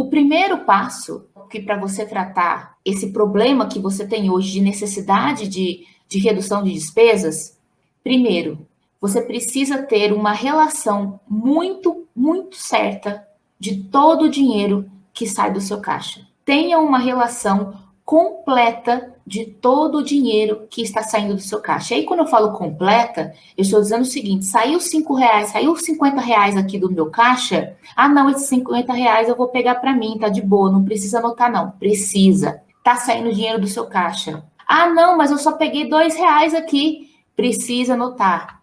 O primeiro passo que para você tratar esse problema que você tem hoje de necessidade de redução de despesas, primeiro, você precisa ter uma relação muito, muito certa de todo o dinheiro que sai do seu caixa. Tenha uma relação completa de todo o dinheiro que está saindo do seu caixa. E aí, quando eu falo completa, eu estou dizendo o seguinte: saiu R$5, saiu R$50 aqui do meu caixa. Ah, não, esses R$50 eu vou pegar para mim, tá de boa, não precisa anotar, não. Precisa. Tá saindo dinheiro do seu caixa. Ah, não, mas eu só peguei R$2 aqui. Precisa anotar.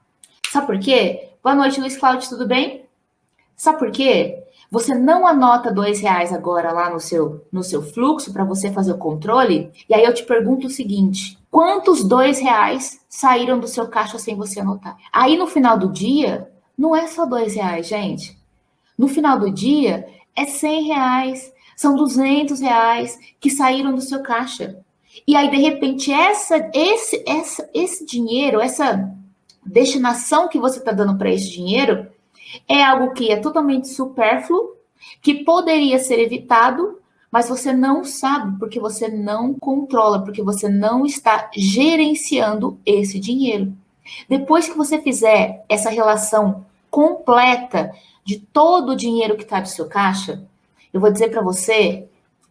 Sabe por quê? Boa noite, Luiz Cláudio, tudo bem? Sabe por quê? Você não anota R$2 agora lá no seu fluxo para você fazer o controle. E aí eu te pergunto o seguinte: quantos R$2 saíram do seu caixa sem você anotar? Aí no final do dia, não é só R$2, gente. No final do dia, é R$100, são R$200 que saíram do seu caixa. E aí, de repente, esse dinheiro, essa destinação que você está dando para esse dinheiro, é algo que é totalmente supérfluo, que poderia ser evitado, mas você não sabe, porque você não controla, porque você não está gerenciando esse dinheiro. Depois que você fizer essa relação completa de todo o dinheiro que está no seu caixa, eu vou dizer para você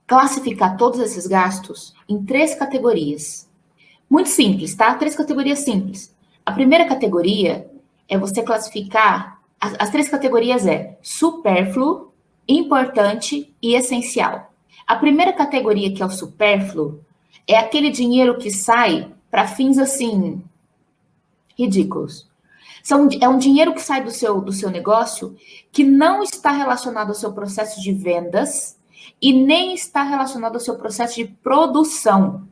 classificar todos esses gastos em 3 categorias. Muito simples, tá? 3 categorias simples. A primeira categoria é você classificar. As 3 categorias é supérfluo, importante e essencial. A primeira categoria, que é o supérfluo, é aquele dinheiro que sai para fins assim ridículos. É um dinheiro que sai do seu negócio que não está relacionado ao seu processo de vendas e nem está relacionado ao seu processo de produção.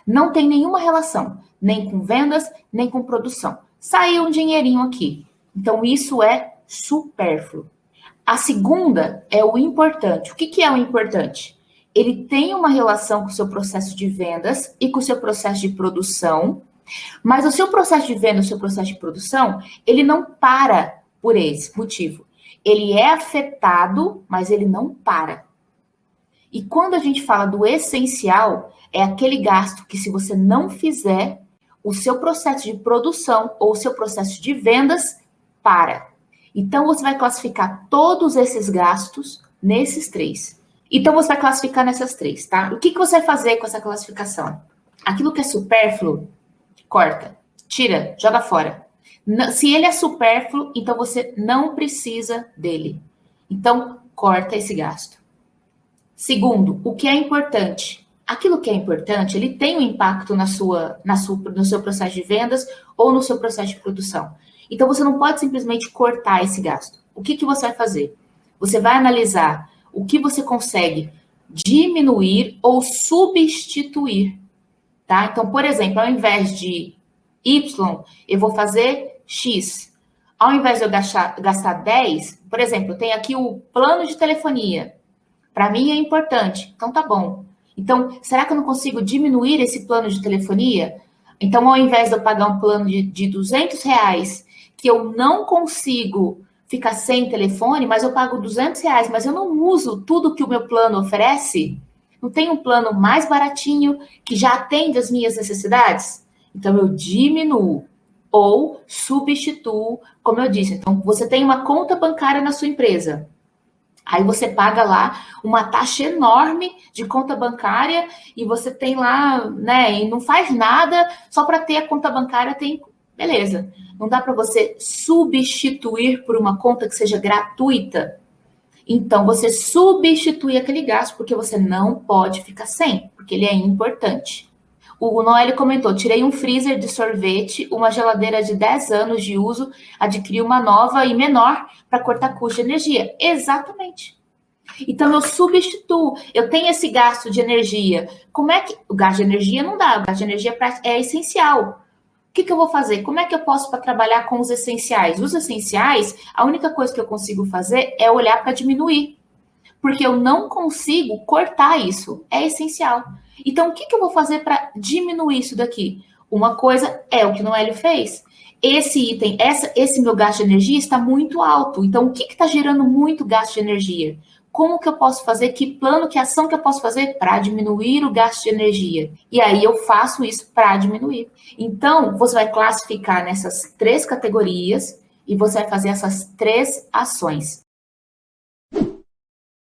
Não tem nenhuma relação, nem com vendas, nem com produção. Saiu um dinheirinho aqui. Então, isso é supérfluo. A segunda é o importante. O que é o importante? Ele tem uma relação com o seu processo de vendas e com o seu processo de produção, mas o seu processo de venda, o seu processo de produção, ele não para por esse motivo. Ele é afetado, mas ele não para. E quando a gente fala do essencial, é aquele gasto que, se você não fizer, o seu processo de produção ou o seu processo de vendas para. Então, você vai classificar todos esses gastos nesses 3. Então, você vai classificar nessas 3, tá? O que você vai fazer com essa classificação? Aquilo que é supérfluo, corta, tira, joga fora. Se ele é supérfluo, então você não precisa dele. Então, corta esse gasto. Segundo, o que é importante? Aquilo que é importante, ele tem um impacto no seu processo de vendas ou no seu processo de produção. Então, você não pode simplesmente cortar esse gasto. O que você vai fazer? Você vai analisar o que você consegue diminuir ou substituir, tá? Então, por exemplo, ao invés de Y, eu vou fazer X. Ao invés de eu gastar 10, por exemplo, tem aqui o plano de telefonia. Para mim é importante, então tá bom. Então, será que eu não consigo diminuir esse plano de telefonia? Então, ao invés de eu pagar um plano de R$200, que eu não consigo ficar sem telefone, mas eu pago R$200, mas eu não uso tudo que o meu plano oferece? Não tem um plano mais baratinho que já atende as minhas necessidades? Então, eu diminuo ou substituo, como eu disse. Então, você tem uma conta bancária na sua empresa. Aí você paga lá uma taxa enorme de conta bancária e você tem lá, né, e não faz nada só para ter a conta bancária, tem, beleza. Não dá para você substituir por uma conta que seja gratuita. Então, você substitui aquele gasto, porque você não pode ficar sem, porque ele é importante. O Noélio comentou: tirei um freezer de sorvete, uma geladeira de 10 anos de uso, adquiri uma nova e menor para cortar custo de energia. Exatamente. Então, eu substituo. Eu tenho esse gasto de energia. Como é que... O gasto de energia não dá. O gasto de energia é essencial. O que eu vou fazer? Como é que eu posso trabalhar com os essenciais? Os essenciais, a única coisa que eu consigo fazer é olhar para diminuir. Porque eu não consigo cortar isso. É essencial. Então, o que eu vou fazer para diminuir isso daqui? Uma coisa é o que o Noélio fez. Esse item, esse meu gasto de energia está muito alto. Então, o que está gerando muito gasto de energia? como que eu posso fazer, que plano, que ação que eu posso fazer para diminuir o gasto de energia. E aí eu faço isso para diminuir. Então, você vai classificar nessas 3 categorias e você vai fazer essas 3 ações.